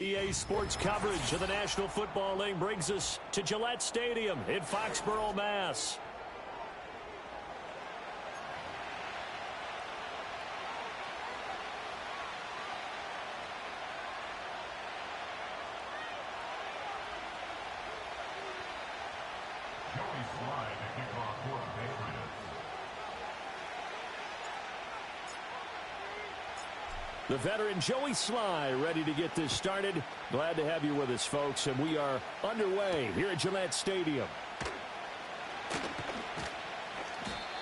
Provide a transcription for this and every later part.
EA Sports coverage of the National Football League brings us to Gillette Stadium in Foxborough, Mass. The veteran Joey Sly ready to get this started. Glad to have you with us, folks, and we are underway here at Gillette Stadium.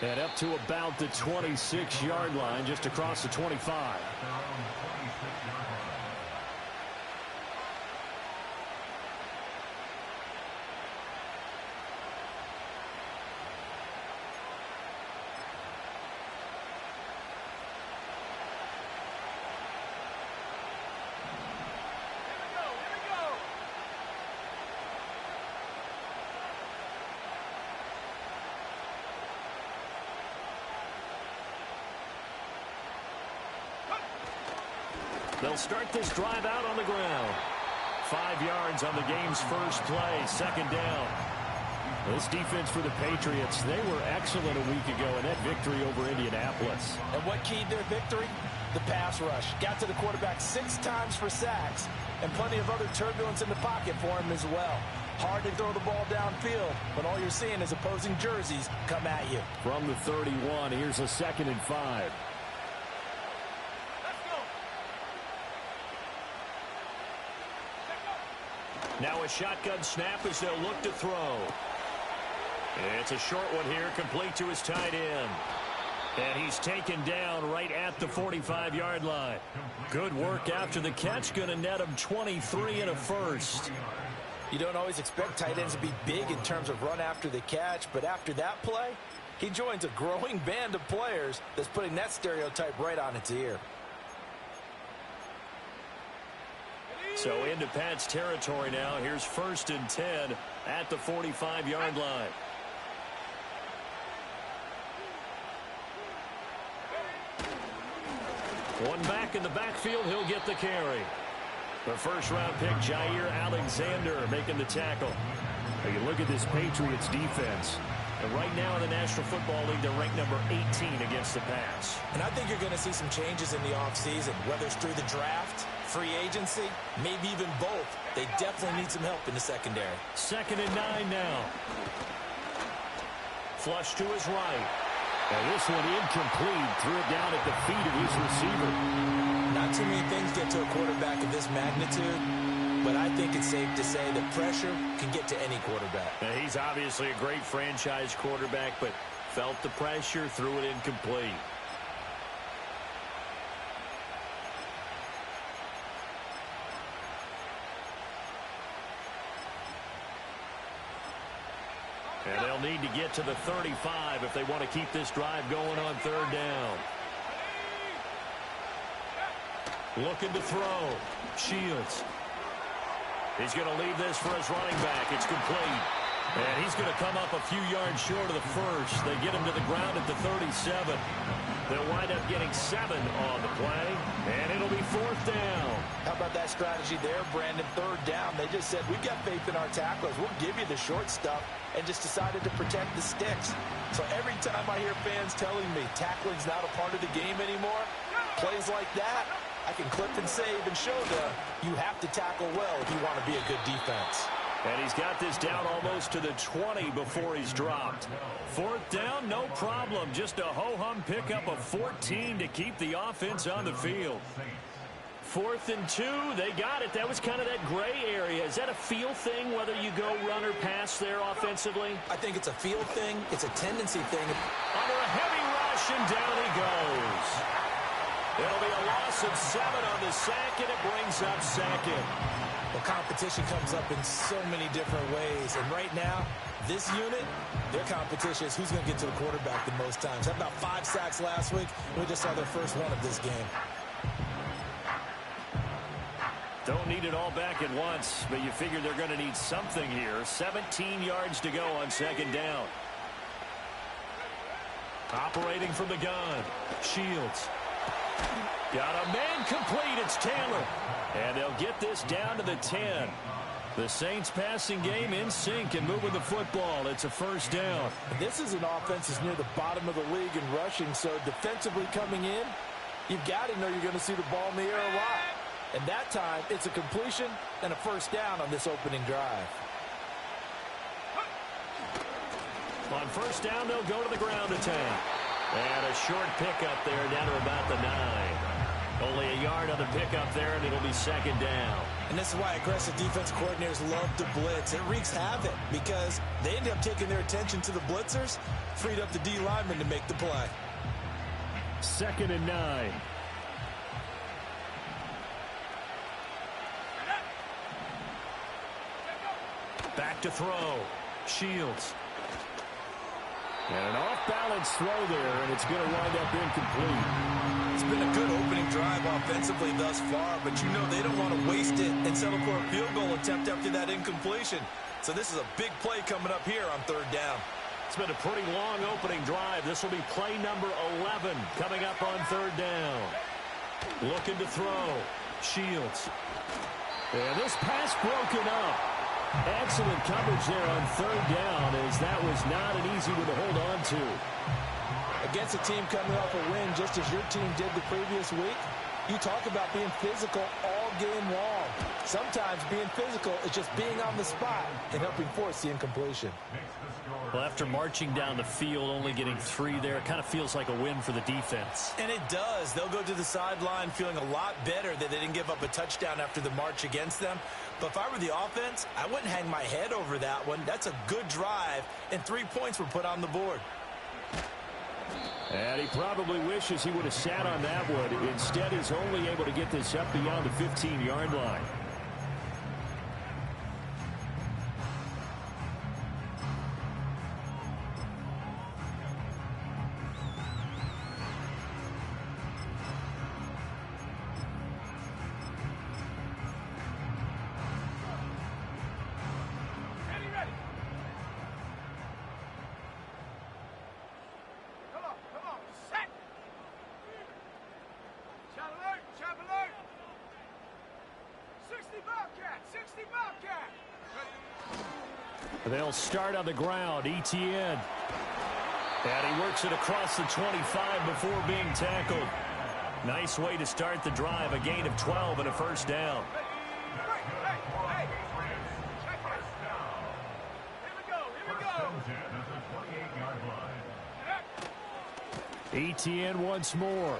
And up to about the 26-yard line, just across the 25. They'll start this drive out on the ground. 5 yards on the game's first play, second down. This defense for the Patriots, they were excellent a week ago in that victory over Indianapolis. And what keyed their victory? The pass rush. Got to the quarterback 6 times for sacks, and plenty of other turbulence in the pocket for him as well. Hard to throw the ball downfield, but all you're seeing is opposing jerseys come at you. From the 31, here's a 2nd and 5. Now a shotgun snap as they'll look to throw. It's a short one here, complete to his tight end. And he's taken down right at the 45-yard line. Good work after the catch, going to net him 23 and a first. You don't always expect tight ends to be big in terms of run after the catch, but after that play, he joins a growing band of players that's putting that stereotype right on its ear. So into Pat's territory now. Here's 1st and 10 at the 45-yard line. One back in the backfield. He'll get the carry. The first-round pick, Jair Alexander, making the tackle. Now you look at this Patriots defense. And right now in the National Football League, they're ranked number 18 against the pass. And I think you're going to see some changes in the offseason, whether it's through the draft, free agency, maybe even both. They definitely need some help in the secondary. 2nd and 9 now. Flush to his right. And this one incomplete. Threw it down at the feet of his receiver. Not too many things get to a quarterback of this magnitude, but I think it's safe to say that pressure can get to any quarterback. Now, he's obviously a great franchise quarterback, but felt the pressure, threw it incomplete. And they'll need to get to the 35 if they want to keep this drive going on 3rd down. Looking to throw. Shields. He's going to leave this for his running back. It's complete. And he's going to come up a few yards short of the first. They get him to the ground at the 37. They'll wind up getting 7 on the play. And it'll be 4th down. How about that strategy there, Brandon? 3rd down. They just said, we've got faith in our tacklers. We'll give you the short stuff, and just decided to protect the sticks. So every time I hear fans telling me tackling's not a part of the game anymore, plays like that, I can clip and save and show them you have to tackle well if you want to be a good defense. And he's got this down almost to the 20 before he's dropped. 4th down, no problem. Just a ho-hum pickup of 14 to keep the offense on the field. 4th and 2, they got it. That was kind of that gray area. Is that a feel thing, whether you go run or pass there offensively? I think it's a feel thing. It's a tendency thing. Under a heavy rush, and down he goes. It'll be a loss of 7 on the sack, and it brings up 2nd. Well, competition comes up in so many different ways. And right now, this unit, their competition is who's going to get to the quarterback the most times. Had about 5 sacks last week. We just saw their first one of this game. Don't need it all back at once, but you figure they're going to need something here. 17 yards to go on 2nd down. Operating from the gun. Shields. Got a man complete. It's Taylor. And they'll get this down to the 10. The Saints passing game in sync and moving the football. It's a first down. This is an offense that's near the bottom of the league in rushing, so defensively coming in, you've got to know you're going to see the ball in the air a lot. And that time, it's a completion and a first down on this opening drive. On first down, they'll go to the ground attack. And a short pickup there down to about the 9. Only a yard on the pickup there, and it'll be second down. And this is why aggressive defense coordinators love to blitz. It wreaks havoc because they end up taking their attention to the blitzers, freed up the D lineman to make the play. Second and 9. Back to throw. Shields. And an off-balance throw there, and it's going to wind up incomplete. It's been a good opening drive offensively thus far, but you know they don't want to waste it and settle for a field goal attempt after that incompletion. So this is a big play coming up here on third down. It's been a pretty long opening drive. This will be play number 11 coming up on third down. Looking to throw. Shields. And this pass broken up. Excellent coverage there on third down, as that was not an easy one to hold on to. Against a team coming off a win just as your team did the previous week, you talk about being physical all game long. Sometimes being physical is just being on the spot and helping force the incompletion. Well, after marching down the field, only getting 3 there, it kind of feels like a win for the defense. And it does. They'll go to the sideline feeling a lot better that they didn't give up a touchdown after the march against them. But if I were the offense, I wouldn't hang my head over that one. That's a good drive, and 3 points were put on the board. And he probably wishes he would have sat on that one. Instead, he's only able to get this up beyond the 15-yard line. They'll start on the ground. Etienne. And he works it across the 25 before being tackled. Nice way to start the drive. A gain of 12 and a first down. Etienne once more.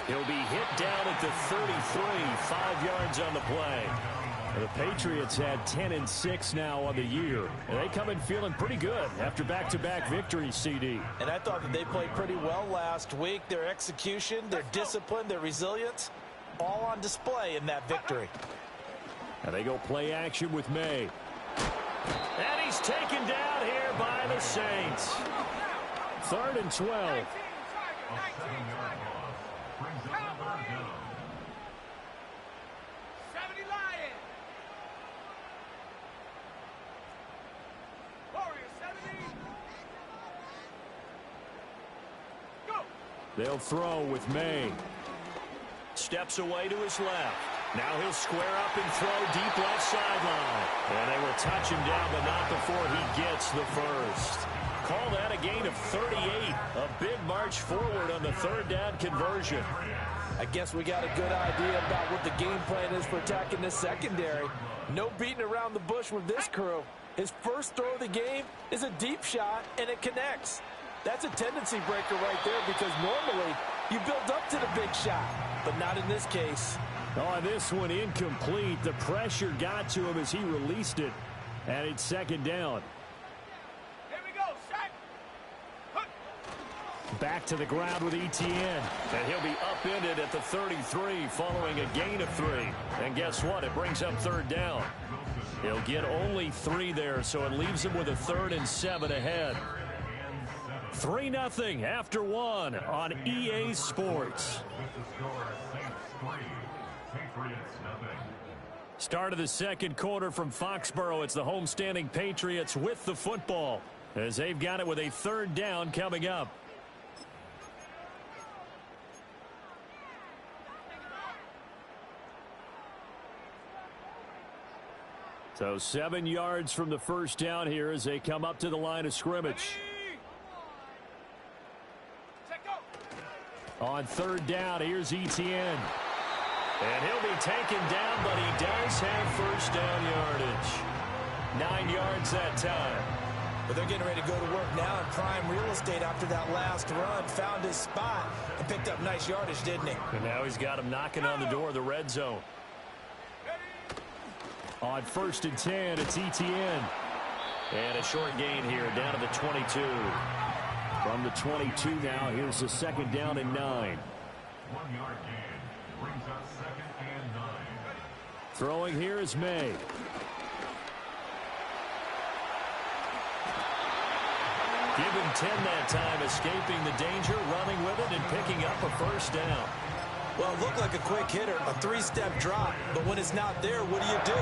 He'll be hit down at the 33. 5 yards on the play. The Patriots had 10-6 now on the year. And they come in feeling pretty good after back-to-back victories, CD. And I thought that they played pretty well last week. Their execution, their discipline, their resilience, all on display in that victory. And they go play action with May. And he's taken down here by the Saints. 3rd and 12. They'll throw with May. Steps away to his left. Now he'll square up and throw deep left sideline. And they will touch him down, but not before he gets the first. Call that a gain of 38. A big march forward on the third down conversion. I guess we got a good idea about what the game plan is for attacking this secondary. No beating around the bush with this crew. His first throw of the game is a deep shot, and it connects. That's a tendency breaker right there because normally you build up to the big shot, but not in this case. On this one, incomplete. The pressure got to him as he released it, and it's second down. Here we go, set. Back to the ground with Etienne, and he'll be upended at the 33 following a gain of 3. And guess what? It brings up third down. He'll get only 3 there, so it leaves him with a 3rd and 7 ahead. 3-0 after 1 on EA Sports. Start of the second quarter from Foxborough. It's the homestanding Patriots with the football as they've got it with a 3rd down coming up. So 7 yards from the first down here as they come up to the line of scrimmage. On third down, here's Etienne. And he'll be taken down, but he does have first down yardage. 9 yards that time. But they're getting ready to go to work now in prime real estate after that last run. Found his spot and picked up nice yardage, didn't he? And now he's got him knocking on the door of the red zone. On 1st and 10, it's Etienne. And a short gain here down to the 22. From the 22 now, here's the second down and 9. 1 yard gain brings up 2nd and 9. Throwing here is May. Give him 10 that time, escaping the danger, running with it, and picking up a first down. Well, it looked like a quick hitter, a 3-step drop, but when it's not there, what do?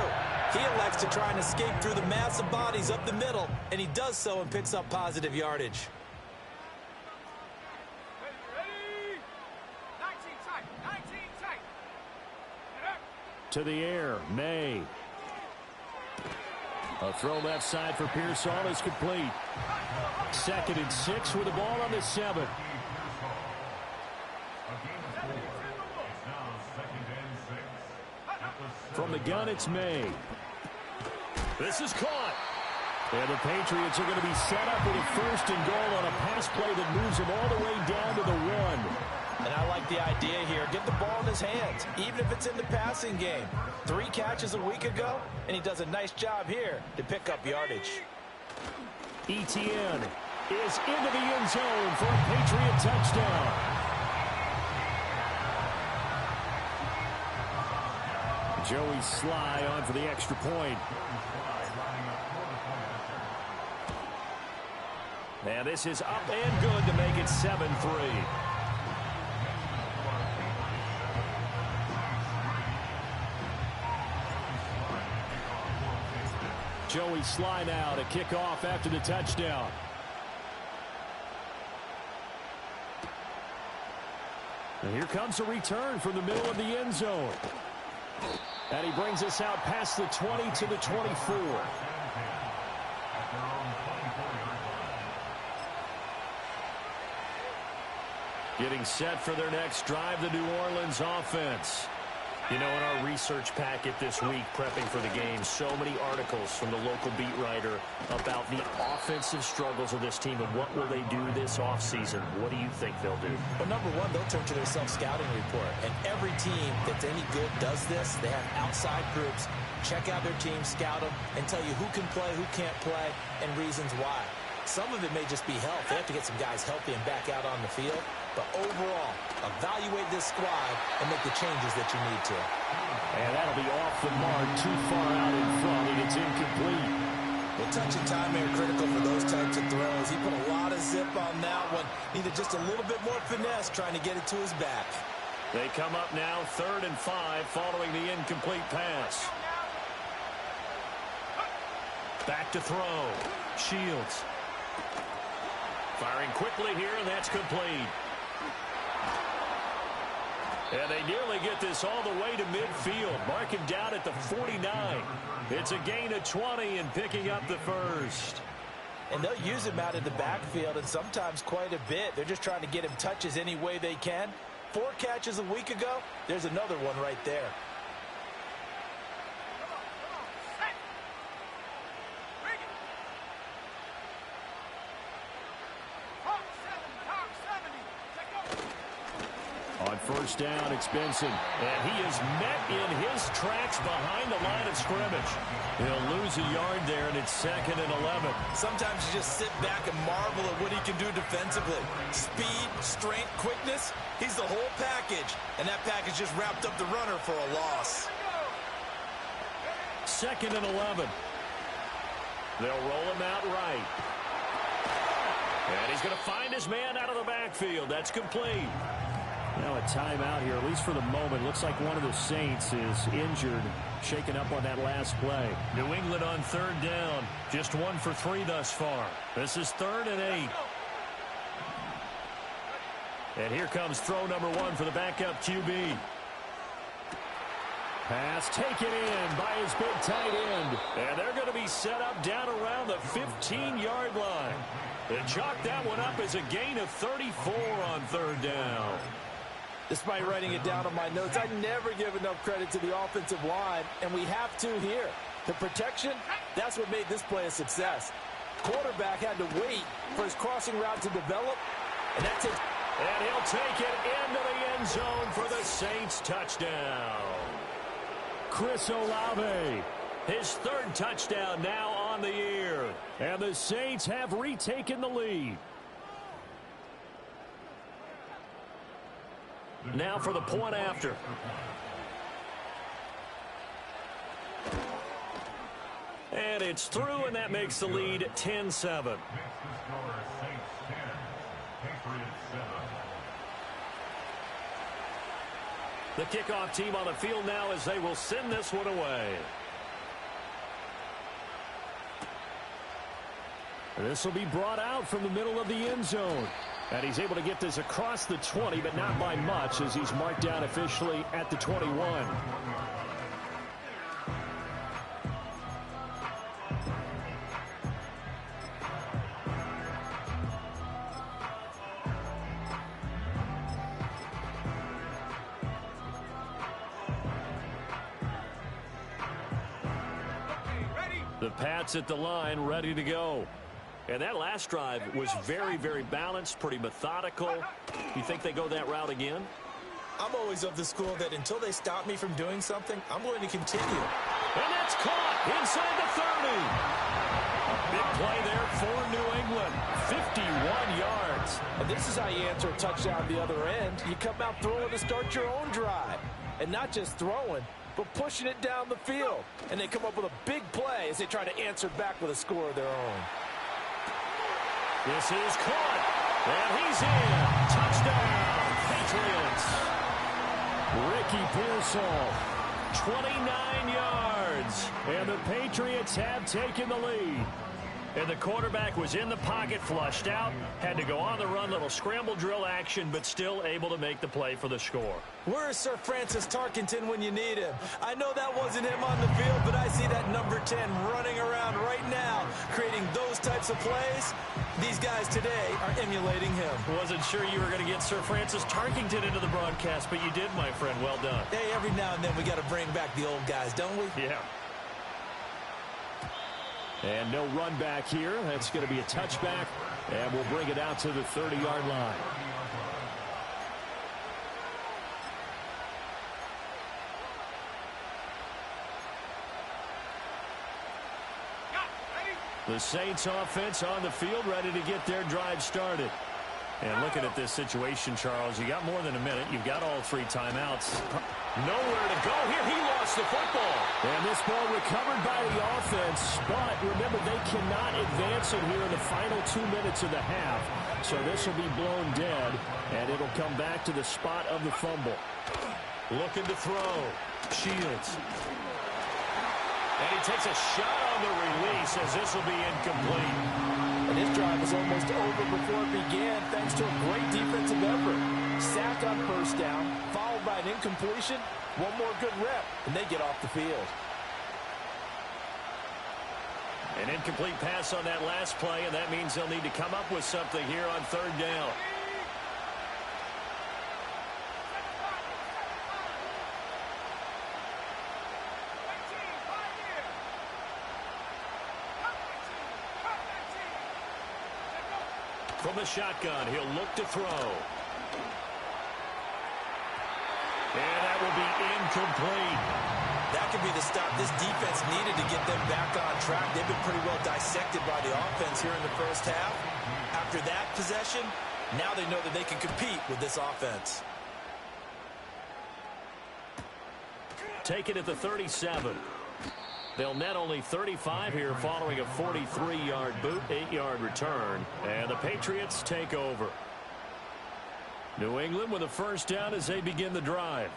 He elects to try and escape through the mass of bodies up the middle, and he does so and picks up positive yardage. To the air, May. A throw left side for Pearsall is complete. 2nd and 6 with the ball on the 7. From the gun, it's May. This is caught. And the Patriots are going to be set up with a 1st and goal on a pass play that moves them all the way down to the 1. And I like the idea here. Get the ball in his hands, even if it's in the passing game. 3 catches a week ago, and he does a nice job here to pick up yardage. Etienne is into the end zone for a Patriot touchdown. Joey Sly on for the extra point. And this is up and good to make it 7-3. Joey Sly now to kick off after the touchdown. And here comes a return from the middle of the end zone. And he brings us out past the 20 to the 24. Getting set for their next drive, the New Orleans offense. You know, in our research packet this week, prepping for the game, so many articles from the local beat writer about the offensive struggles of this team and what will they do this offseason. What do you think they'll do? Well, number one, they'll turn to their self-scouting report. And every team that's any good does this. They have outside groups. Check out their team, scout them, and tell you who can play, who can't play, and reasons why. Some of it may just be health. They have to get some guys healthy and back out on the field. But overall, evaluate this squad and make the changes that you need to. And that'll be off the mark, too far out in front, and it's incomplete. Well, touch and time are critical for those types of throws. He put a lot of zip on that one. Needed just a little bit more finesse trying to get it to his back. They come up now 3rd and 5 following the incomplete pass. Back to throw. Shields. Firing quickly here, and that's complete. And they nearly get this all the way to midfield. Mark him down at the 49. It's a gain of 20 and picking up the first. And they'll use him out in the backfield, and sometimes quite a bit. They're just trying to get him touches any way they can. 4 catches a week ago. There's another one right there. On 1st down, it's Benson. And he is met in his tracks behind the line of scrimmage. He'll lose a yard there, and it's 2nd and 11. Sometimes you just sit back and marvel at what he can do defensively. Speed, strength, quickness. He's the whole package. And that package just wrapped up the runner for a loss. 2nd and 11. They'll roll him out right. And he's going to find his man out of the backfield. That's complete. Now a timeout here, at least for the moment. Looks like one of the Saints is injured, shaken up on that last play. New England on 3rd down. Just 1 for 3 thus far. This is 3rd and 8. And here comes throw number 1 for the backup QB. Pass taken in by his big tight end. And they're going to be set up down around the 15-yard line. They chalk that one up as a gain of 34 on third down. Despite writing it down on my notes, I never give enough credit to the offensive line, and we have to here. The protection, that's what made this play a success. Quarterback had to wait for his crossing route to develop, and that's it. And he'll take it into the end zone for the Saints touchdown. Chris Olave, his third touchdown now on the year. And the Saints have retaken the lead. Now for the point after. And it's through, and that makes the lead 10-7. The kickoff team on the field now as they will send this one away. This will be brought out from the middle of the end zone. And he's able to get this across the 20, but not by much as he's marked down officially at the 21. The Pats at the line, ready to go. And that last drive was very, very balanced, pretty methodical. You think they go that route again? I'm always of the school that until they stop me from doing something, I'm going to continue. And that's caught inside the 30. Big play there for New England. 51 yards. And this is how you answer a touchdown the other end. You come out throwing to start your own drive. And not just throwing, but pushing it down the field. And they come up with a big play as they try to answer back with a score of their own. This is caught, and he's in. Touchdown, Patriots. Ricky Pearsall, 29 yards, and the Patriots have taken the lead. And the quarterback was in the pocket, flushed out, had to go on the run, little scramble drill action, but still able to make the play for the score. Where's Sir Francis Tarkenton when you need him? I know that wasn't him on the field, but I see that number 10 running around right now, creating those types of plays. These guys today are emulating him. Wasn't sure you were going to get Sir Francis Tarkenton into the broadcast, but you did, my friend. Well done. Hey, every now and then we got to bring back the old guys, don't we? Yeah. And no run back here. That's going to be a touchback, and we'll bring it out to the 30-yard line. The Saints offense on the field, ready to get their drive started. And looking at this situation, Charles, you got more than a minute. You've got all three timeouts. Nowhere to go here. He lost the football. And this ball recovered by the offense. But remember, they cannot advance it here in the final 2 minutes of the half. So this will be blown dead, and it'll come back to the spot of the fumble. Looking to throw. Shields. And he takes a shot on the release as this will be incomplete. And his drive was almost over before it began thanks to a great defensive effort. Sack on first down, followed by an incompletion. One more good rep, and they get off the field. An incomplete pass on that last play, and that means they'll need to come up with something here on third down. From the shotgun, he'll look to throw. And that will be incomplete. That could be the stop this defense needed to get them back on track. They've been pretty well dissected by the offense here in the first half. After that possession, now they know that they can compete with this offense. Take it at the 37. They'll net only 35 here following a 43-yard boot, 8-yard return. And the Patriots take over. New England with a first down as they begin the drive.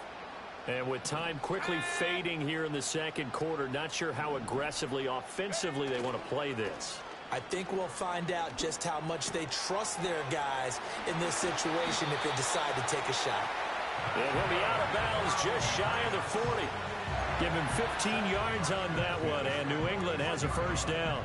And with time quickly fading here in the second quarter, not sure how aggressively, offensively they want to play this. I think we'll find out just how much they trust their guys in this situation if they decide to take a shot. And he'll be out of bounds just shy of the 40. Give him 15 yards on that one, and New England has a first down.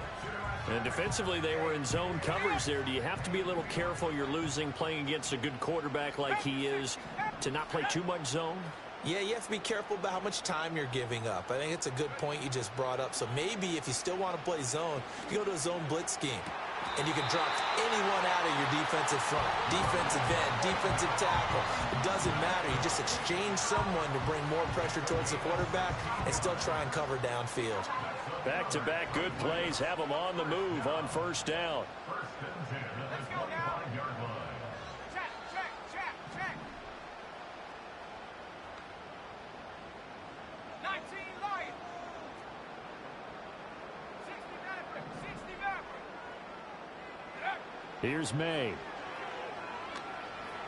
And defensively, they were in zone coverage there. Do you have to be a little careful? You're losing playing against a good quarterback like he is to not play too much zone? Yeah, you have to be careful about how much time you're giving up. I think it's a good point you just brought up. So maybe if you still want to play zone, you go to a zone blitz scheme. And you can drop anyone out of your defensive front, defensive end, defensive tackle. It doesn't matter. You just exchange someone to bring more pressure towards the quarterback and still try and cover downfield. Back-to-back good plays have them on the move on first down. Let's go now. Check, check, check, check. 19 Lions. 60 Maverick, 60 Maverick. Here's May.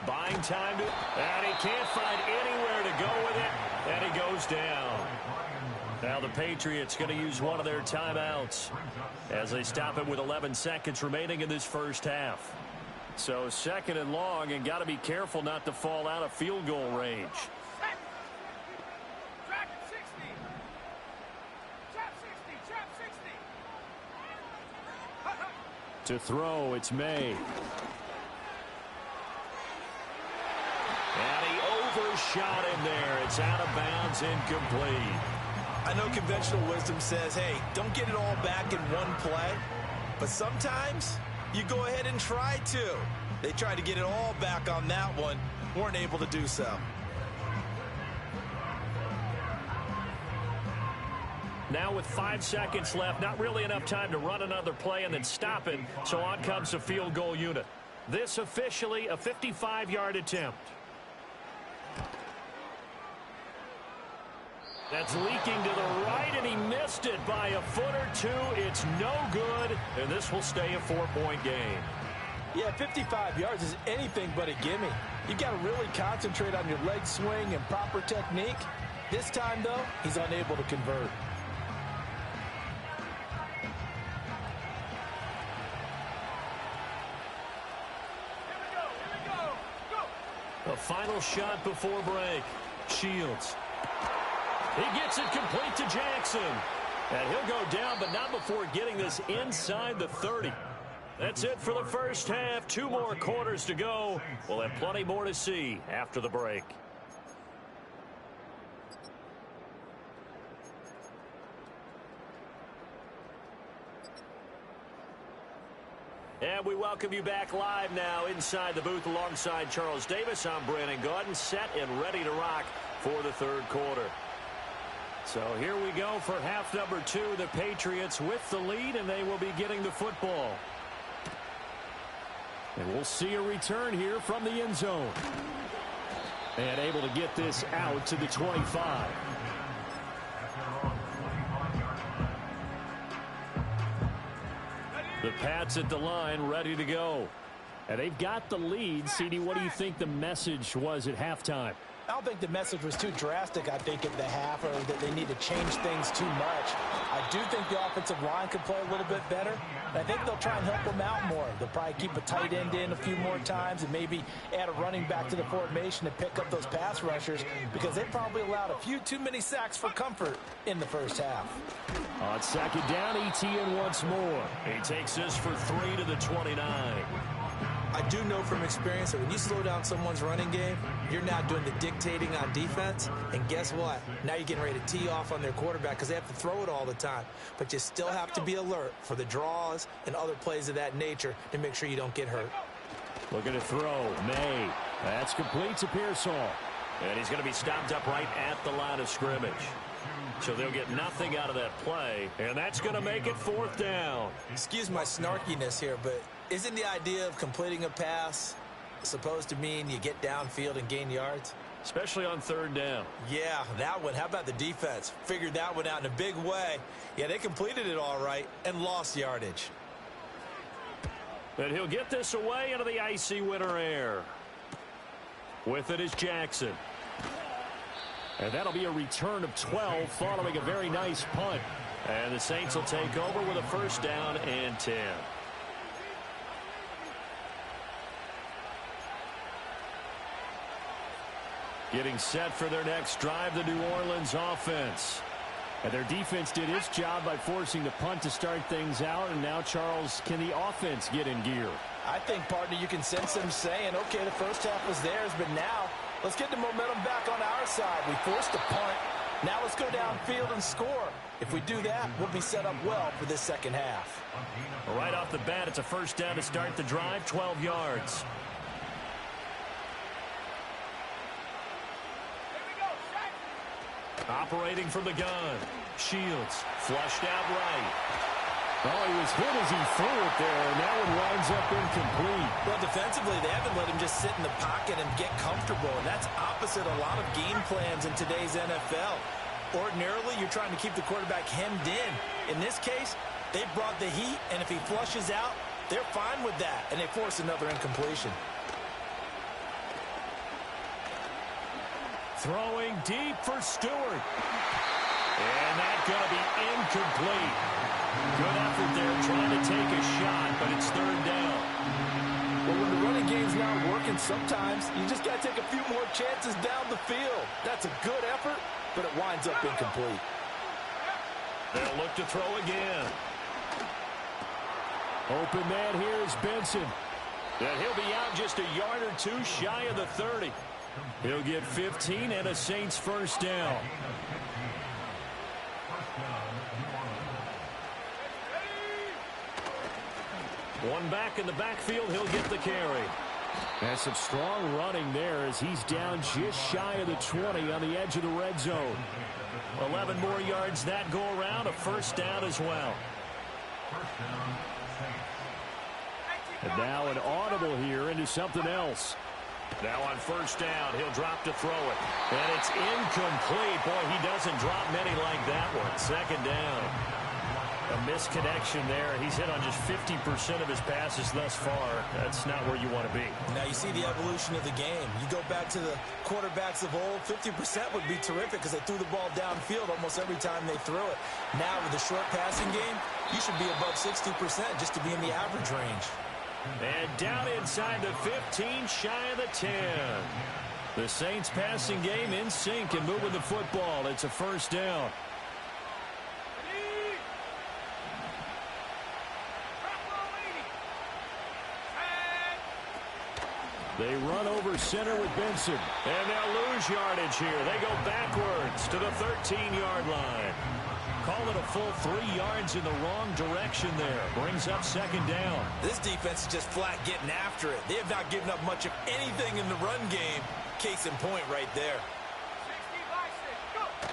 Buying time to, and he can't find anywhere to go with it, and he goes down. Now the Patriots going to use one of their timeouts as they stop it with 11 seconds remaining in this first half. So second and long, and got to be careful not to fall out of field goal range. Trap 60. Trap 60, trap 60. To throw, it's May. And he overshot him there. It's out of bounds, incomplete. I know conventional wisdom says, hey, don't get it all back in one play. But sometimes you go ahead and try to. They tried to get it all back on that one. Weren't able to do so. Now with 5 seconds left, not really enough time to run another play and then stop it. So on comes the field goal unit. This officially a 55-yard attempt. That's leaking to the right, and he missed it by a foot or two. It's no good, and this will stay a 4-point game. Yeah, 55 yards is anything but a gimme. You've got to really concentrate on your leg swing and proper technique. This time, though, he's unable to convert. Here we go, go. A final shot before break. Shields. He gets it complete to Jackson. And he'll go down, but not before getting this inside the 30. That's it for the first half. 2 more quarters to go. We'll have plenty more to see after the break. And we welcome you back live now inside the booth alongside Charles Davis. I'm Brandon Gaudin, set and ready to rock for the third quarter. So here we go for half number 2. The Patriots with the lead, and they will be getting the football. And we'll see a return here from the end zone. And able to get this out to the 25. The Pats at the line, ready to go. And they've got the lead. CD, what do you think the message was at halftime? I don't think the message was too drastic, I think, at the half, or that they need to change things too much. I do think the offensive line could play a little bit better. I think they'll try and help them out more. They'll probably keep a tight end in a few more times and maybe add a running back to the formation to pick up those pass rushers, because they probably allowed a few too many sacks for comfort in the first half. On second down, ETN once more. He takes this for 3 to the 29. I do know from experience that when you slow down someone's running game, you're now doing the dictating on defense. And guess what? Now you're getting ready to tee off on their quarterback because they have to throw it all the time. But you still have to be alert for the draws and other plays of that nature to make sure you don't get hurt. Looking to throw. May. That's complete to Pearsall. And he's going to be stopped up right at the line of scrimmage. So they'll get nothing out of that play. And that's going to make it 4th down. Excuse my snarkiness here, but isn't the idea of completing a pass supposed to mean you get downfield and gain yards? Especially on 3rd down. Yeah, that one. How about the defense? Figured that one out in a big way. Yeah, they completed it all right and lost yardage. And he'll get this away into the icy winter air. With it is Jackson. And that'll be a return of 12 following a very nice punt. And the Saints will take over with a first down and 10. Getting set for their next drive, the New Orleans offense. And their defense did its job by forcing the punt to start things out. And now, Charles, can the offense get in gear? I think, partner, you can sense them saying, okay, the first half was theirs, but now let's get the momentum back on our side. We forced a punt. Now let's go downfield and score. If we do that, we'll be set up well for this second half. Right off the bat, it's a first down to start the drive, 12 yards. Operating from the gun. Shields flushed out right. Oh, he was hit as he threw it there, and that one winds up incomplete. Well, defensively, they haven't let him just sit in the pocket and get comfortable, and that's opposite a lot of game plans in today's NFL. Ordinarily, you're trying to keep the quarterback hemmed in. In this case, they brought the heat, and if he flushes out, they're fine with that, and they force another incompletion. Throwing deep for Stewart. And that's going to be incomplete. Good effort there trying to take a shot, but it's third down. Well, when the running game's not working, sometimes you just got to take a few more chances down the field. That's a good effort, but it winds up incomplete. They'll look to throw again. Open man here is Benson. And he'll be out just a yard or two shy of the 30. He'll get 15 and a Saints first down. One back in the backfield, he'll get the carry. And some strong running there as he's down just shy of the 20 on the edge of the red zone. 11 more yards that go around, a first down as well. And now an audible here into something else. Now on first down, he'll drop to throw it. And it's incomplete. Boy, he doesn't drop many like that one. Second down. A misconnection there. He's hit on just 50% of his passes thus far. That's not where you want to be. Now you see the evolution of the game. You go back to the quarterbacks of old, 50% would be terrific because they threw the ball downfield almost every time they threw it. Now with the short passing game, you should be above 60% just to be in the average range. And down inside the 15, shy of the 10. The Saints passing game in sync and moving the football. It's a first down. They run over center with Benson. And they'll lose yardage here. They go backwards to the 13-yard line. Call it a full 3 yards in the wrong direction there. Brings up second down. This defense is just flat getting after it. They have not given up much of anything in the run game. Case in point right there. 60 by 6.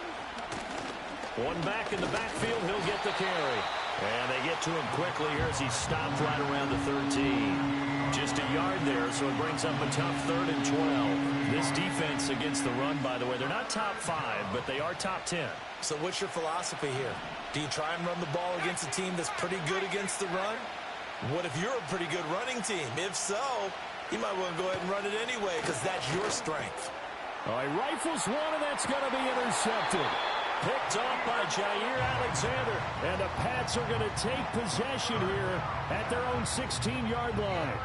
Go. One back in the backfield. He'll get the carry. And they get to him quickly here as he stopped right around the 13. Just a yard there, so it brings up a tough 3rd and 12. This defense against the run, by the way, they're not top 5, but they are top 10. So what's your philosophy here? Do you try and run the ball against a team that's pretty good against the run? What if you're a pretty good running team? If so, you might want to go ahead and run it anyway because that's your strength. All right, rifles one, and that's going to be intercepted. Picked off by Jair Alexander. And the Pats are going to take possession here at their own 16-yard line.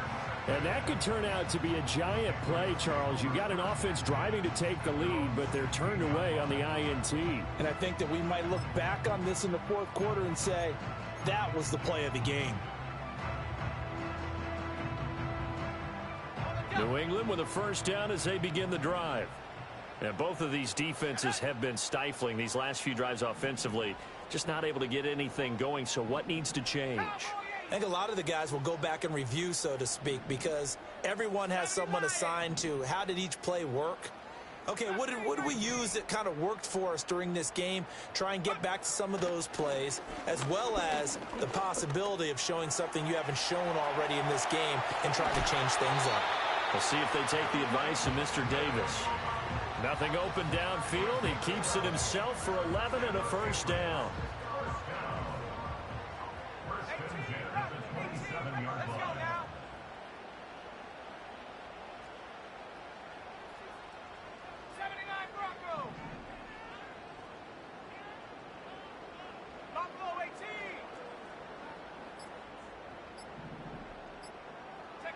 And that could turn out to be a giant play, Charles. You've got an offense driving to take the lead, but they're turned away on the INT. And I think that we might look back on this in the 4th quarter and say, that was the play of the game. New England with a first down as they begin the drive. And both of these defenses have been stifling these last few drives offensively. Just not able to get anything going, so what needs to change? I think a lot of the guys will go back and review, so to speak, because everyone has someone assigned to how did each play work. Okay, what did we use that kind of worked for us during this game? Try and get back to some of those plays, as well as the possibility of showing something you haven't shown already in this game and trying to change things up. We'll see if they take the advice of Mr. Davis. Nothing open downfield. He keeps it himself for 11 and a first down.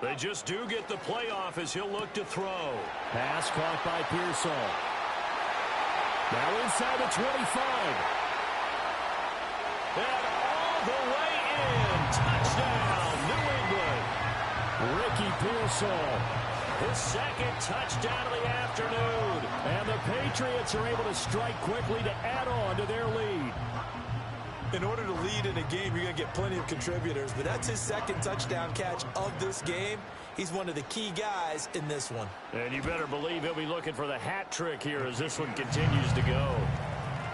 They just do get the playoff as he'll look to throw. Pass caught by Pearsall. Now inside the 25. And all the way in. Touchdown, New England. Ricky Pearsall, his second touchdown of the afternoon. And the Patriots are able to strike quickly to add on to their lead. In order to lead in a game, you're going to get plenty of contributors, but that's his second touchdown catch of this game. He's one of the key guys in this one. And you better believe he'll be looking for the hat trick here as this one continues to go.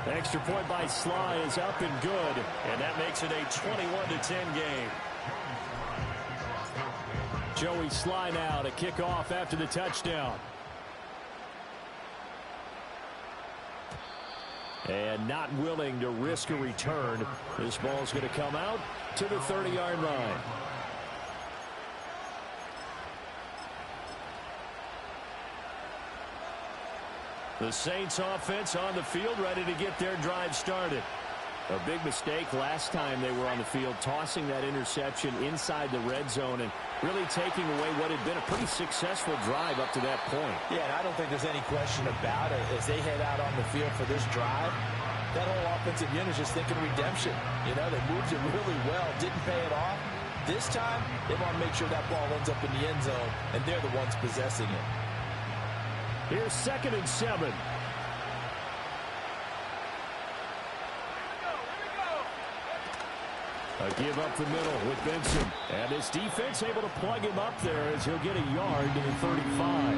The extra point by Sly is up and good, and that makes it a 21-10 game. Joey Sly now to kick off after the touchdown. And not willing to risk a return. This ball's going to come out to the 30-yard line. The Saints offense on the field, ready to get their drive started. A big mistake last time they were on the field, tossing that interception inside the red zone and really taking away what had been a pretty successful drive up to that point. Yeah, and I don't think there's any question about it. As they head out on the field for this drive, that whole offensive unit is just thinking redemption. You know, they moved it really well, didn't pay it off. This time, they want to make sure that ball ends up in the end zone, and they're the ones possessing it. Here's 2nd and 7. A give up the middle with Benson. And his defense able to plug him up there as he'll get a yard to the 35.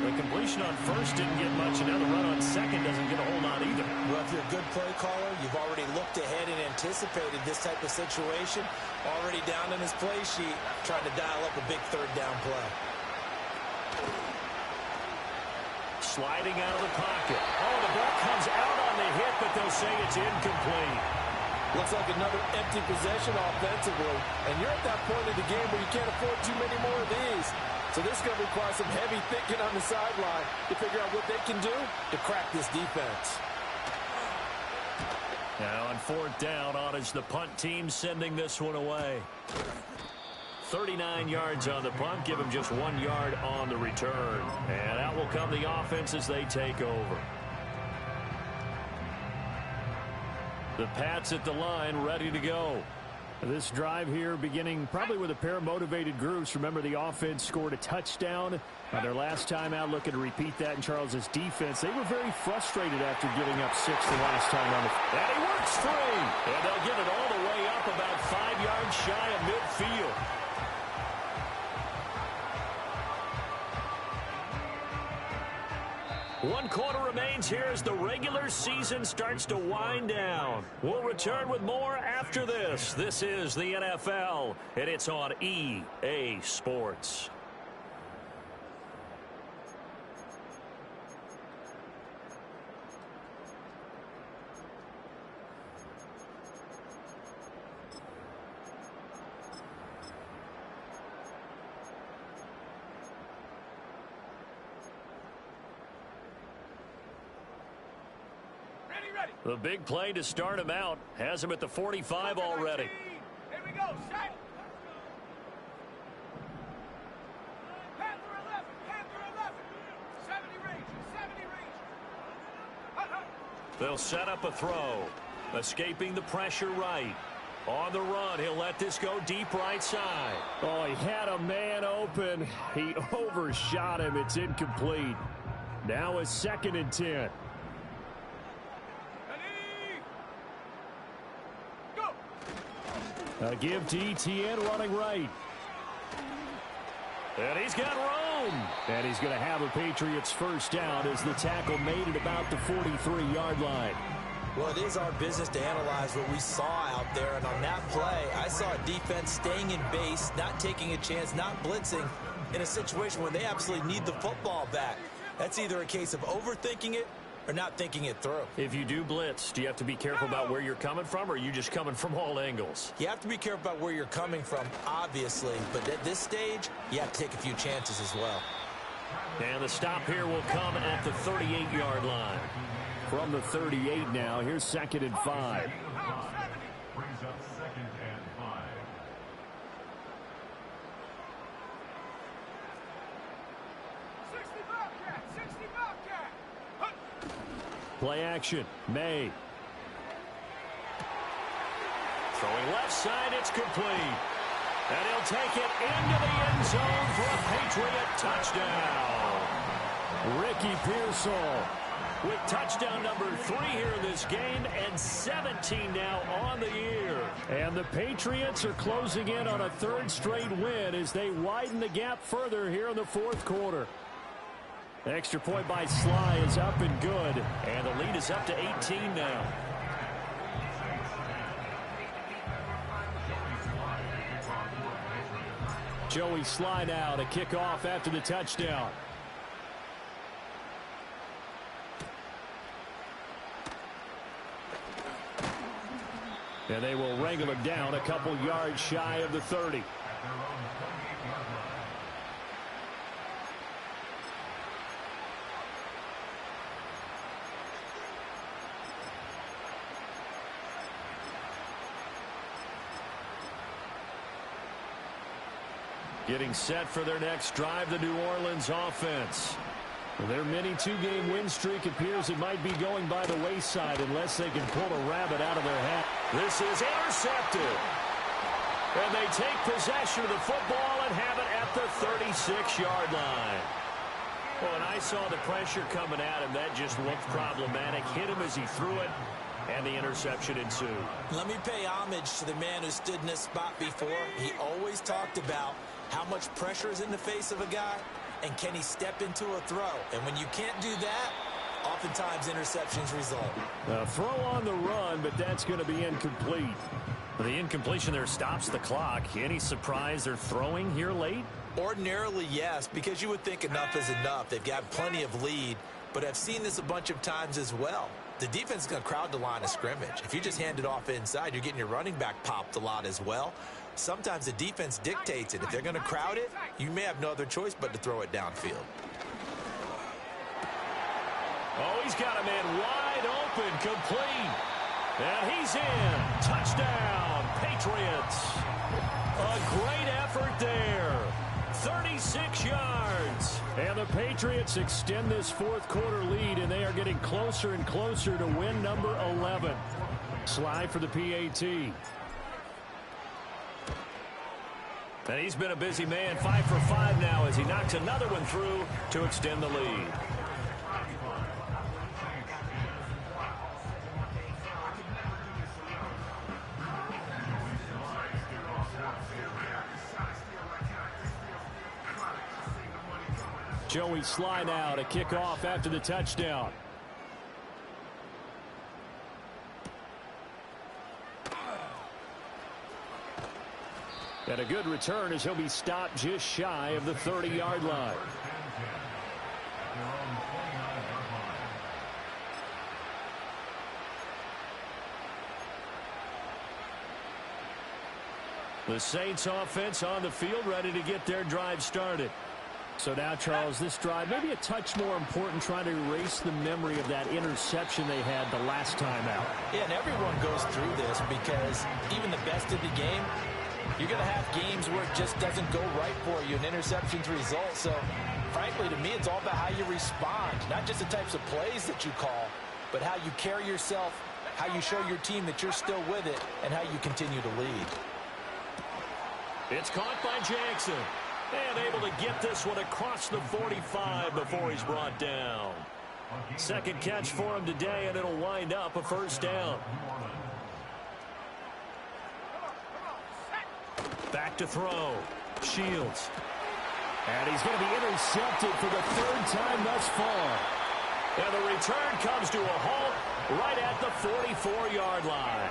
The completion on first didn't get much, and now the run on second doesn't get a whole lot either. Well, if you're a good play caller, you've already looked ahead and anticipated this type of situation. Already down in his play sheet, trying to dial up a big third down play. Sliding out of the pocket. Oh, the ball comes out on the hit, but they'll say it's incomplete. Looks like another empty possession offensively. And you're at that point of the game where you can't afford too many more of these. So this is going to require some heavy thinking on the sideline to figure out what they can do to crack this defense. Now on 4th down, on is the punt team sending this one away. 39 yards on the punt, give them just 1 yard on the return. And out will come the offense as they take over. The Pats at the line, ready to go. This drive here beginning probably with a pair of motivated groups. Remember, the offense scored a touchdown on their last time out. Looking to repeat that in Charles's defense. They were very frustrated after giving up 6 the last time on the field. And he works free. And they'll get it all the way up about 5 yards shy of midfield. One quarter remains here as the regular season starts to wind down. We'll return with more after this. This is the NFL, and it's on EA Sports. The big play to start him out has him at the 45 already. Here we go, set. Panther 11, Panther 11. 70 range, 70 range. They'll set up a throw. Escaping the pressure right. On the run, he'll let this go deep right side. Oh, he had a man open. He overshot him. It's incomplete. Now a 2nd and 10. A give to ETN running right. And he's got room. And he's going to have a Patriots first down as the tackle made it about the 43-yard line. Well, it is our business to analyze what we saw out there. And on that play, I saw a defense staying in base, not taking a chance, not blitzing in a situation where they absolutely need the football back. That's either a case of overthinking it or not thinking it through. If you do blitz, do you have to be careful about where you're coming from, or are you just coming from all angles? You have to be careful about where you're coming from, obviously. But at this stage, you have to take a few chances as well. And the stop here will come at the 38-yard line. From the 38 now, here's 2nd and 5. Brings up 2nd and 5. Play action. May. Throwing left side, it's complete. And he'll take it into the end zone for a Patriot touchdown. Ricky Pearsall with touchdown number 3 here in this game, and 17 now on the year. And the Patriots are closing in on a 3rd straight win as they widen the gap further here in the 4th quarter. Extra point by Sly is up and good, and the lead is up to 18 now. Joey Sly now to kick off after the touchdown. And they will wrangle him down a couple yards shy of the 30. Getting set for their next drive, the New Orleans offense. Their mini 2-game win streak appears it might be going by the wayside unless they can pull a rabbit out of their hat. This is intercepted. And they take possession of the football and have it at the 36-yard line. Well, and I saw the pressure coming at him. That just looked problematic. Hit him as he threw it, and the interception ensued. Let me pay homage to the man who stood in this spot before. He always talked about how much pressure is in the face of a guy, and can he step into a throw? And when you can't do that, oftentimes interceptions result. A throw on the run, but that's going to be incomplete. The incompletion there stops the clock. Any surprise they're throwing here late? Ordinarily, yes, because you would think enough is enough. They've got plenty of lead, but I've seen this a bunch of times as well. The defense is going to crowd the line of scrimmage. If you just hand it off inside, you're getting your running back popped a lot as well. Sometimes the defense dictates it. If they're going to crowd it, you may have no other choice but to throw it downfield. Oh, he's got a man wide open, complete. And he's in. Touchdown, Patriots. A great effort there. 36 yards. And the Patriots extend this 4th quarter lead, and they are getting closer and closer to win number 11. Slide for the PAT. And he's been a busy man, 5 for 5 now as he knocks another one through to extend the lead. Joey Sly now to kick off after the touchdown. And a good return as he'll be stopped just shy of the 30-yard line. The Saints offense on the field ready to get their drive started. So now, Charles, this drive maybe a touch more important, trying to erase the memory of that interception they had the last time out. Yeah, and everyone goes through this because even the best of the game, you're going to have games where it just doesn't go right for you, and interceptions result. So, frankly, to me, it's all about how you respond, not just the types of plays that you call, but how you carry yourself, how you show your team that you're still with it, and how you continue to lead. It's caught by Jackson. And able to get this one across the 45 before he's brought down. Second catch for him today, and it'll wind up a first down. Back to throw. Shields. And he's going to be intercepted for the 3rd time thus far. And the return comes to a halt right at the 44-yard line.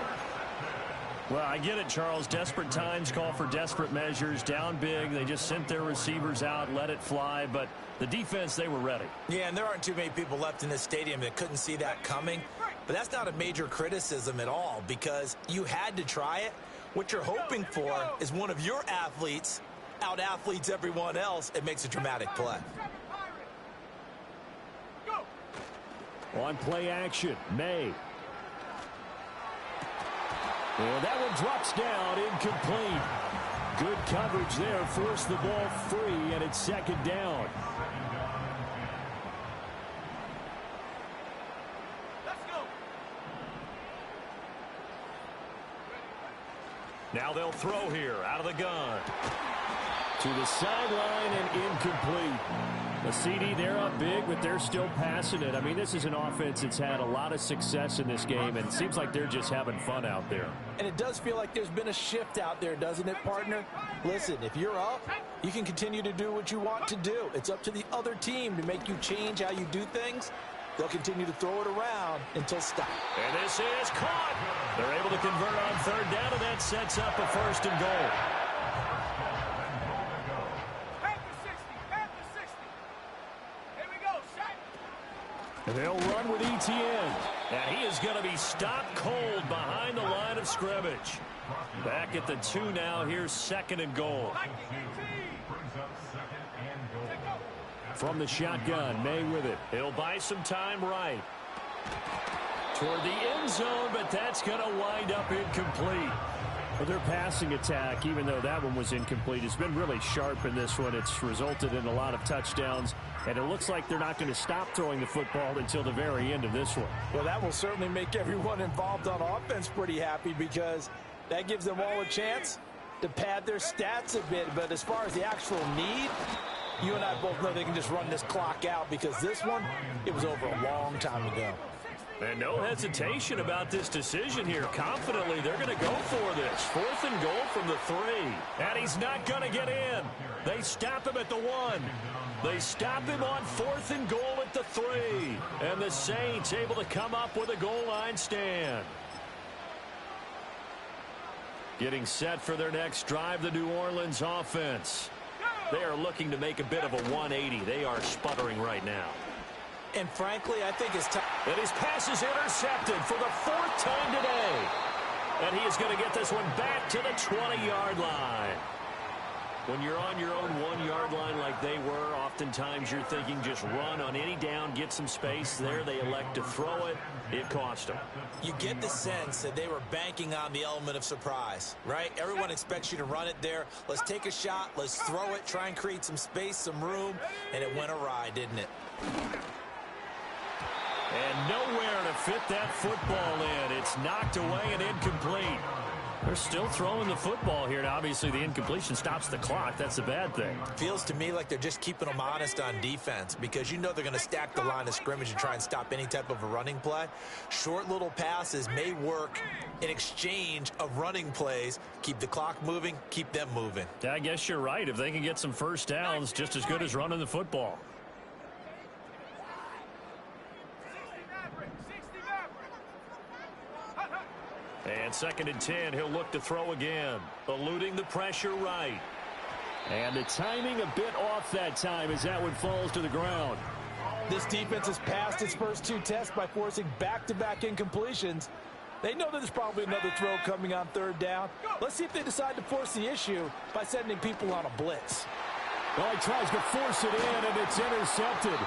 Well, I get it, Charles. Desperate times call for desperate measures. Down big. They just sent their receivers out, let it fly. But the defense, they were ready. Yeah, and there aren't too many people left in this stadium that couldn't see that coming. But that's not a major criticism at all because you had to try it. What you're hoping for is one of your athletes out-athletes everyone else and makes a dramatic play. On play action, May. Well, that one drops down, incomplete. Good coverage there, forced the ball free, and it's 2nd down. Let's go. Now they'll throw here out of the gun. To the sideline and incomplete. The CD, they're up big, but they're still passing it. I mean, this is an offense that's had a lot of success in this game, and it seems like they're just having fun out there. And it does feel like there's been a shift out there, doesn't it, partner? Listen, if you're up, you can continue to do what you want to do. It's up to the other team to make you change how you do things. They'll continue to throw it around until stop. And this is caught. They're able to convert on third down, and that sets up a first and goal. They'll run with ETN. And he is going to be stopped cold behind the line of scrimmage. Back at the 2 now. Here's second and goal. From the shotgun, May with it. He'll buy some time right. Toward the end zone, but that's going to wind up incomplete. Well, their passing attack, even though that one was incomplete, has been really sharp in this one. It's resulted in a lot of touchdowns, and it looks like they're not going to stop throwing the football until the very end of this one. Well, that will certainly make everyone involved on offense pretty happy because that gives them all a chance to pad their stats a bit. But as far as the actual need, you and I both know they can just run this clock out because this one, it was over a long time ago. And no hesitation about this decision here. Confidently, they're going to go for this. 4th and goal from the 3. And he's not going to get in. They stop him at the 1. They stop him on 4th and goal at the 3. And the Saints able to come up with a goal line stand. Getting set for their next drive, the New Orleans offense. They are looking to make a bit of a 180. They are sputtering right now. And frankly, I think it's time. And his pass is intercepted for the 4th time today. And he is going to get this one back to the 20-yard line. When you're on your own 1-yard line like they were, oftentimes you're thinking just run on any down, get some space. There they elect to throw it. It cost them. You get the sense that they were banking on the element of surprise, right? Everyone expects you to run it there. Let's take a shot. Let's throw it. Try and create some space, some room. And it went awry, didn't it? And nowhere to fit that football in. It's knocked away and incomplete. They're still throwing the football here. And obviously, the incompletion stops the clock. That's a bad thing. Feels to me like they're just keeping them honest on defense because you know they're going to stack the line of scrimmage and try and stop any type of a running play. Short little passes may work in exchange of running plays. Keep the clock moving, keep them moving. Yeah, I guess you're right. If they can get some first downs, just as good as running the football. And 2nd and 10, he'll look to throw again. Eluding the pressure right. And the timing a bit off that time as that one falls to the ground. This defense has passed its first 2 tests by forcing back-to-back incompletions. They know that there's probably another throw coming on 3rd down. Let's see if they decide to force the issue by sending people on a blitz. Well, he tries to force it in, and it's intercepted.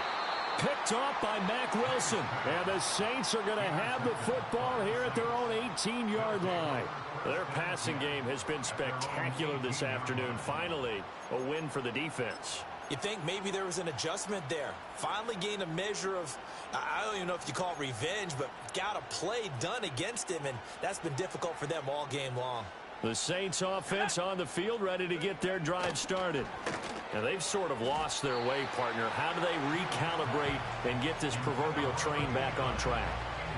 Picked off by Mack Wilson. And the Saints are going to have the football here at their own 18-yard line. Their passing game has been spectacular this afternoon. Finally, a win for the defense. You think maybe there was an adjustment there. Finally gained a measure of, I don't even know if you call it revenge, but got a play done against him, and that's been difficult for them all game long. The Saints offense on the field ready to get their drive started. Now they've sort of lost their way, partner. How do they recalibrate and get this proverbial train back on track?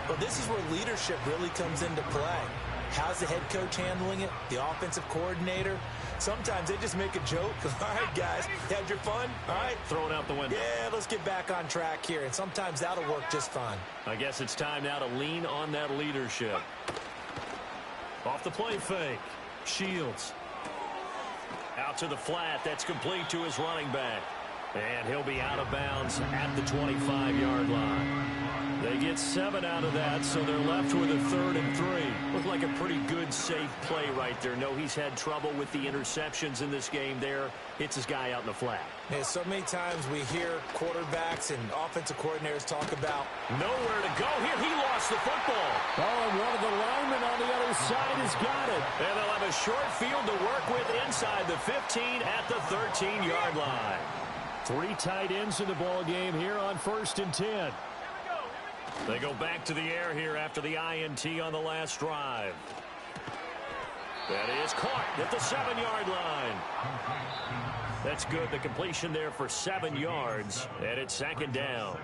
Well, this is where leadership really comes into play. How's the head coach handling it? The offensive coordinator? Sometimes they just make a joke. All right, guys, you had your fun? All right. Throw it out the window. Yeah, let's get back on track here. And sometimes that'll work just fine. I guess it's time now to lean on that leadership. Off the play fake. Shields. Out to the flat. That's complete to his running back. And he'll be out of bounds at the 25-yard line. They get 7 out of that, so they're left with a 3rd and 3. Looked like a pretty good, safe play right there. No, he's had trouble with the interceptions in this game there. Hits his guy out in the flat. Yeah, so many times we hear quarterbacks and offensive coordinators talk about nowhere to go here. He lost the football. Oh, and one of the linemen on the other side has got it. And they'll have a short field to work with inside the 15 at the 13-yard line. 3 tight ends in the ball game here on 1st and 10. They go back to the air here after the INT on the last drive. That is caught at the 7-yard line. That's good. The completion there for 7 yards, and it's second down.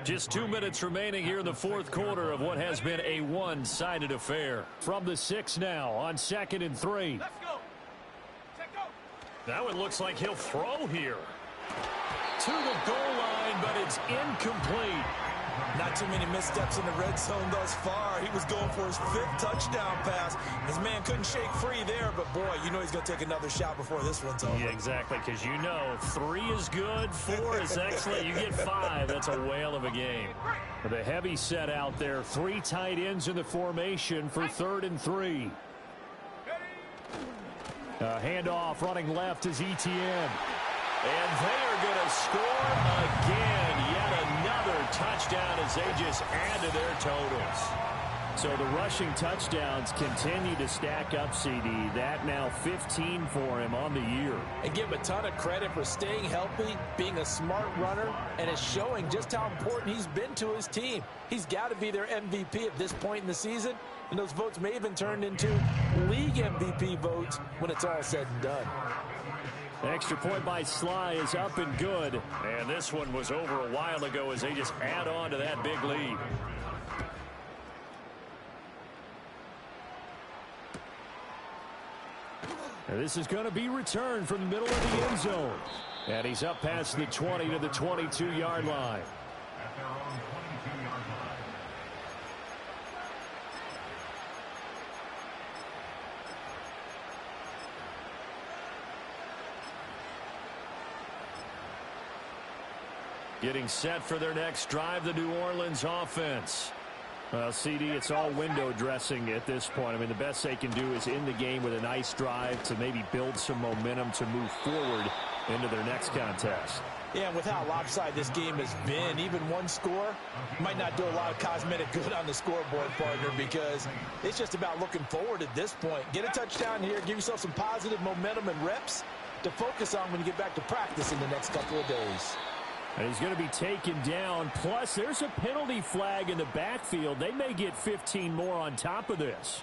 Just 2 minutes remaining here in the fourth quarter of what has been a one-sided affair. From the 6 now on 2nd and 3. Let's go. Set go. That one looks like he'll throw here. To the goal line, but it's incomplete. Not too many missteps in the red zone thus far. He was going for his 5th touchdown pass. His man couldn't shake free there, but boy, you know he's going to take another shot before this one's over. Yeah, exactly, because you know 3 is good, 4 is excellent. You get 5, that's a whale of a game. The heavy set out there, 3 tight ends in the formation for 3rd and 3. Handoff running left is ETN. And they are going to score again. Yet another touchdown as they just add to their totals. So the rushing touchdowns continue to stack up, CD. That now 15 for him on the year. And give him a ton of credit for staying healthy, being a smart runner, and it's showing just how important he's been to his team. He's got to be their MVP at this point in the season, and those votes may have been turned into league MVP votes when it's all said and done. Extra point by Sly is up and good. And this one was over a while ago as they just add on to that big lead. And this is going to be returned from the middle of the end zone. And he's up past the 20 to the 22-yard line. At their own 22-yard line. Getting set for their next drive, the New Orleans offense. CD, it's all window dressing at this point. I mean, the best they can do is in the game with a nice drive to maybe build some momentum to move forward into their next contest. Yeah, and with how lopsided this game has been, even one score might not do a lot of cosmetic good on the scoreboard, partner, because it's just about looking forward at this point. Get a touchdown here, give yourself some positive momentum and reps to focus on when you get back to practice in the next couple of days. And he's going to be taken down. Plus, there's a penalty flag in the backfield. They may get 15 more on top of this.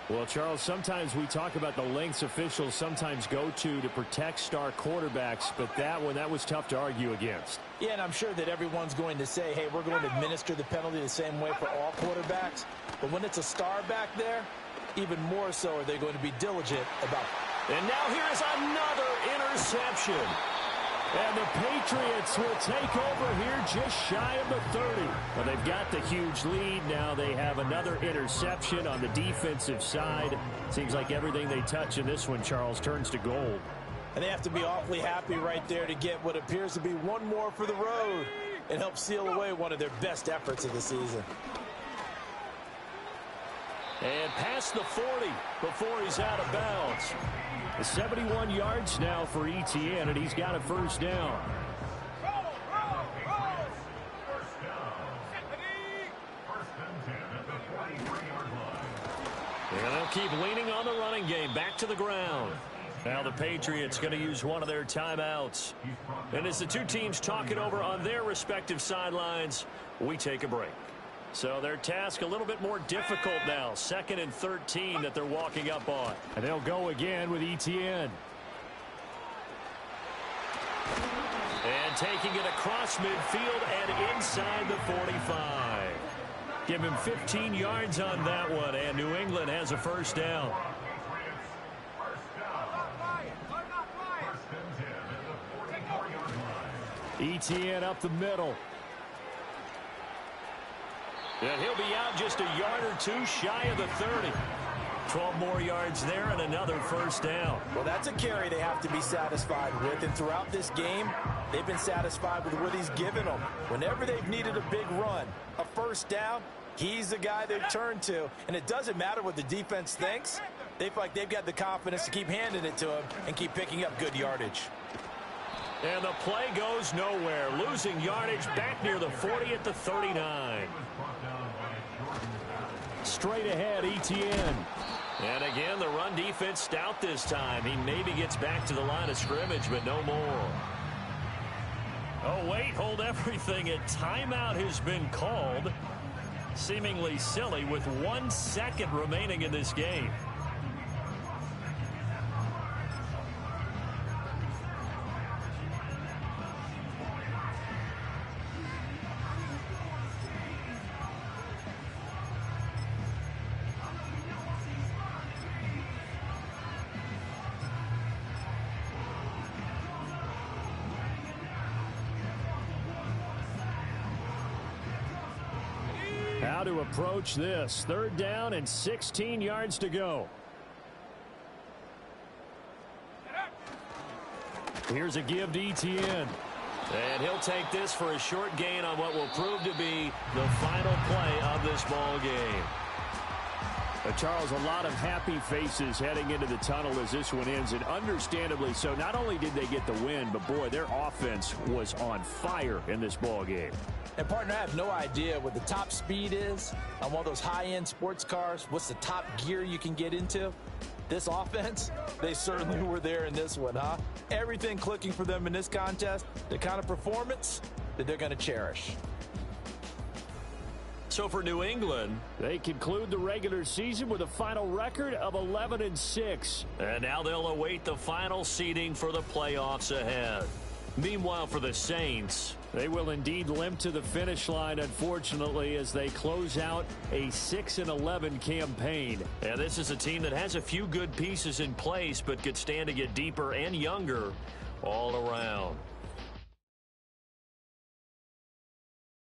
Well, Charles, sometimes we talk about the lengths officials sometimes go to protect star quarterbacks, but that one, that was tough to argue against. Yeah, and I'm sure that everyone's going to say, hey, we're going to administer the penalty the same way for all quarterbacks. But when it's a star back there, even more so are they going to be diligent about it. And now here is another interception. And the Patriots will take over here just shy of the 30. Well, they've got the huge lead. Now they have another interception on the defensive side. Seems like everything they touch in this one, Charles, turns to gold. And they have to be awfully happy right there to get what appears to be one more for the road and help seal away one of their best efforts of the season. And past the 40 before he's out of bounds. 71 yards now for ETN, and he's got a first down. And they'll keep leaning on the running game. Back to the ground. Now the Patriots going to use one of their timeouts. And as the two teams talk it over on their respective sidelines, we take a break. So their task a little bit more difficult now. 2nd and 13 that they're walking up on. And they'll go again with ETN. And taking it across midfield and inside the 45. Give him 15 yards on that one, and New England has a first down. ETN up the middle. And he'll be out just a yard or two shy of the 30. 12 more yards there and another first down. Well, that's a carry they have to be satisfied with. And throughout this game, they've been satisfied with what he's given them. Whenever they've needed a big run, a first down, he's the guy they've turned to. And it doesn't matter what the defense thinks. They feel like they've got the confidence to keep handing it to him and keep picking up good yardage. And the play goes nowhere. Losing yardage back near the 40 at the 39. Straight ahead, ETN. And again, the run defense stout this time. He maybe gets back to the line of scrimmage, but no more. Oh, wait, hold everything. A timeout has been called. Seemingly silly with 1 second remaining in this game. How to approach this. 3rd down and 16 yards to go. Here's a give to Etienne. And he'll take this for a short gain on what will prove to be the final play of this ball game. Charles, a lot of happy faces heading into the tunnel as this one ends, and understandably so. Not only did they get the win, but boy, their offense was on fire in this ball game. And partner, I have no idea what the top speed is on one of those high-end sports cars. What's the top gear you can get into? This offense, they certainly were there in this one, huh? Everything clicking for them in this contest, the kind of performance that they're going to cherish. So for New England, they conclude the regular season with a final record of 11-6. And now they'll await the final seeding for the playoffs ahead. Meanwhile, for the Saints, they will indeed limp to the finish line, unfortunately, as they close out a 6-11 campaign. And this is a team that has a few good pieces in place, but could stand to get deeper and younger all around.